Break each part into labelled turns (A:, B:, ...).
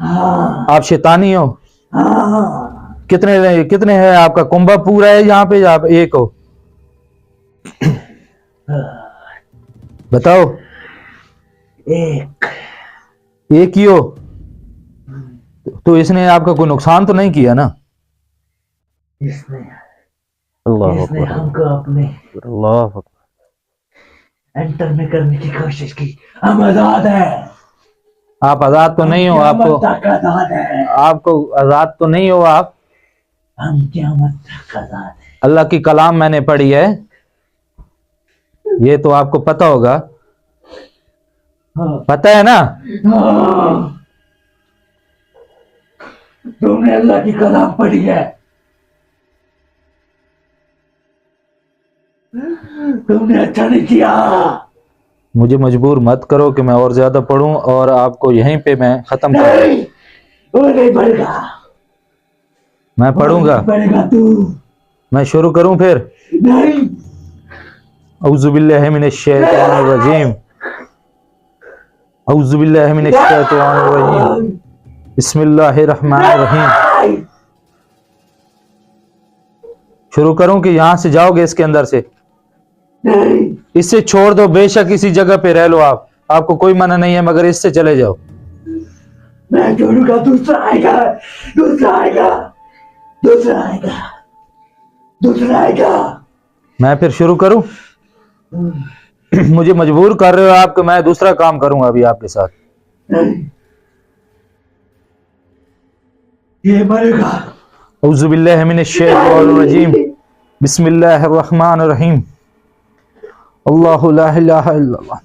A: हाँ
B: आप शैतानी हो।
A: हाँ
B: कितने हैं आपका कुंभा पूरा है यहाँ पे, आप एक हो? बताओ।
A: एक
B: ही हो तो इसने आपका कोई नुकसान तो नहीं किया ना?
A: इसने
C: अल्लाह
A: इसने
C: अकबर,
A: हमको अपने
C: अल्लाह अकबर।
A: एंटर में करने की कोशिश की। हम आजाद हैं।
B: आप आजाद तो नहीं हो,
A: क़यामत
B: आपको
A: तक आजाद हैं।
B: आपको आजाद तो नहीं हो आप।
A: हम क़यामत तक आजाद हैं।
B: अल्लाह की कलाम मैंने पढ़ी है, ये तो आपको पता होगा,
A: हाँ
B: पता है ना?
A: हाँ। तुमने अल्लाह की कलाम पढ़ी है, तुमने अच्छा नहीं किया।
B: मुझे मजबूर मत करो कि मैं और ज्यादा पढ़ूं और आपको यहीं पे मैं खत्म कर दूं।
A: नहीं, वो नहीं पढ़ेगा।
B: मैं पढ़ूंगा,
A: पढ़ेगा तू।
B: मैं शुरू करूं फिर?
A: नहीं
B: औज़ु बिल्लाहि मिनश शैतानिर रजीम, औज़ु बिल्लाहि मिनश शैतानिर रजीम, बिस्मिल्लाहिर रहमानिर रहीम। शुरू करूं कि यहां से जाओगे इसके अंदर से?
A: नहीं
B: इससे छोड़ दो, बेशक इसी जगह पे रह लो आप, आपको कोई मना नहीं है, मगर इससे चले जाओ।
A: मैं छोड़ूंगा, दूसरा आएगा, दूसरा आएगा, दूसरा आएगा, दूसरा आएगा।
B: मैं फिर शुरू करूं? मुझे मजबूर कर रहे हो आप कि मैं दूसरा काम करूंगा अभी आपके साथ।
A: नहीं, ये मरेगा।
B: औज़ु बिल्लाहि मिनश शैतानिर रजीम, बिस्मिल्लाहिर रहमानिर रहीम, अल्लाहु ला इलाहा इल्लल्लाह,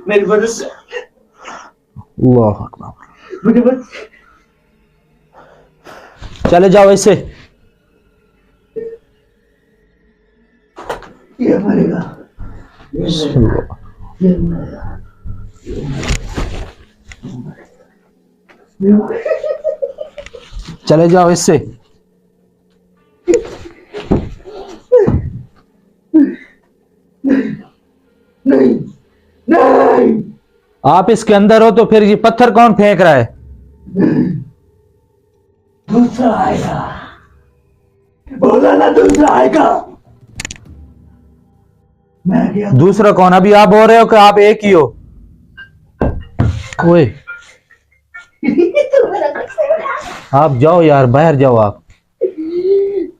A: मेरी वजह से
B: अल्लाहु अकबर।
A: मुझे बस
B: चले जाओ इससे।
A: ये मरेगा, ये मरेगा।
B: चले जाओ इससे।
A: नहीं नहीं,
B: आप इसके अंदर हो तो फिर ये पत्थर कौन फेंक रहा है?
A: दूसरा आएगा, बोला ना दूसरा आएगा। मैं गया।
B: दूसरा कौन? अभी आप बोल रहे हो कि आप एक ही हो। ओए
A: तू मेरा कुछ नहीं बिगाड़,
B: आप जाओ यार, बाहर जाओ आप।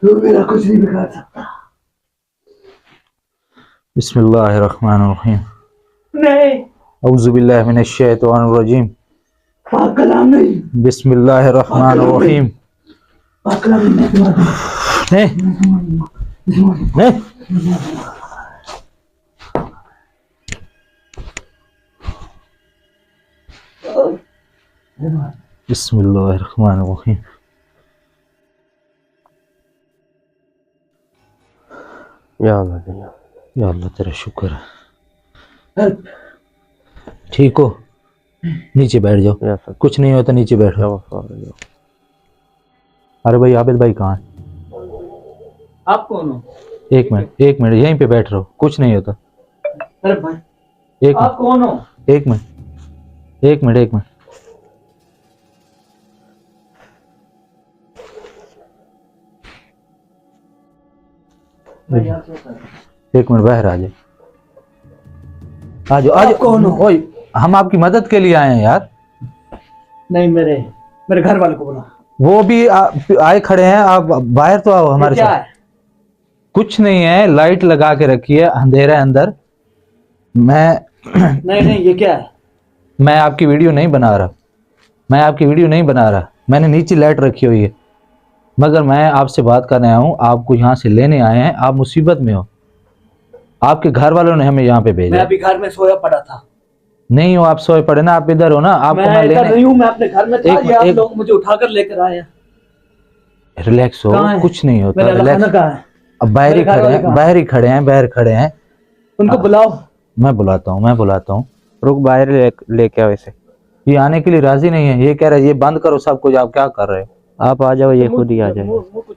A: तू मेरा कुछ नहीं बिगाड़ सकता।
B: बिस्मिल्लाहिर रहमानिर रहीम,
A: नहीं,
B: औज़ु बिल्लाहि मिनश शैतानिर रजीम,
A: पाक कलाम नहीं,
B: बिस्मिल्लाहिर रहमानिर रहीम।
A: पाक कलाम नहीं।
B: नहीं नहीं, बिस्मिल्लाहिर रहमानिर रहीम।
C: या अल्लाह,
B: या अल्लाह तेरा शुक्र है।
A: हेल्प।
B: ठीक हो? नीचे बैठ जाओ,
C: या सर,
B: कुछ नहीं होता, नीचे बैठो।
C: या वफ़ा।
B: अरे भाई आबिद भाई कहाँ है?
A: आप कौन हो?
B: एक मिनट यहीं पे बैठ रहो, कुछ नहीं होता।
A: अरे भाई,
B: एक
A: आप कौन हो?
B: मिनट एक मिनट
A: मैं यहाँ से होता हूँ।
B: एक मिनट, बाहर आ जाओ, आ जाओ।
A: आप कौन हो?
B: ओए, हम आपकी मदद के लिए आए हैं यार।
A: नहीं, मेरे घर वाले को बोला।
B: वो भी आए खड़े हैं, आप बाहर तो आओ हमारे
A: क्या
B: साथ।
A: है?
B: कुछ नहीं है, लाइट लगा के रखी है, अंधेरा है अंदर।
A: नहीं, ये क्या है?
B: मैं आपकी वीडियो नहीं बना रहा, मैंने नीचे लाइट रखी हुई है, मगर मैं आपसे बात करने आया हूँ, आपको यहाँ से लेने आए हैं। आप मुसीबत में हो, आपके घर वालों ने हमें यहाँ पे
A: मैं
B: भेजा।
A: अभी घर में सोया पड़ा था।
B: नहीं हो आप, सोए पड़े ना, आप इधर हो ना, आपको
A: मैं
B: मैं
A: इधर
B: लेने।
A: नहीं हूँ, मैं अपने घर में था।
B: एक-
A: ये आप
B: एक-
A: लोग मुझे उठाकर लेकर आए हैं।
B: रिलैक्स हो,
A: कहाँ है?
B: कुछ नहीं होता,
A: मेरा
B: रिलैक्स।
A: लखाना कहाँ है?
B: अब बाहर ही
A: मेरे घर
B: खड़े
A: वाले
B: हैं,
A: कहाँ?
B: बाहर खड़े हैं।
A: उनको बुलाओ।
B: मैं बुलाता हूँ।
C: रुक, बाहर लेके आओ इसे।
B: ये आने के लिए राजी नहीं है, ये कह रहा है ये बंद करो सब कुछ। आप क्या कर रहे हो?
C: आप आ जाओ, ये खुद ही आ जाए।
A: मुंह कुछ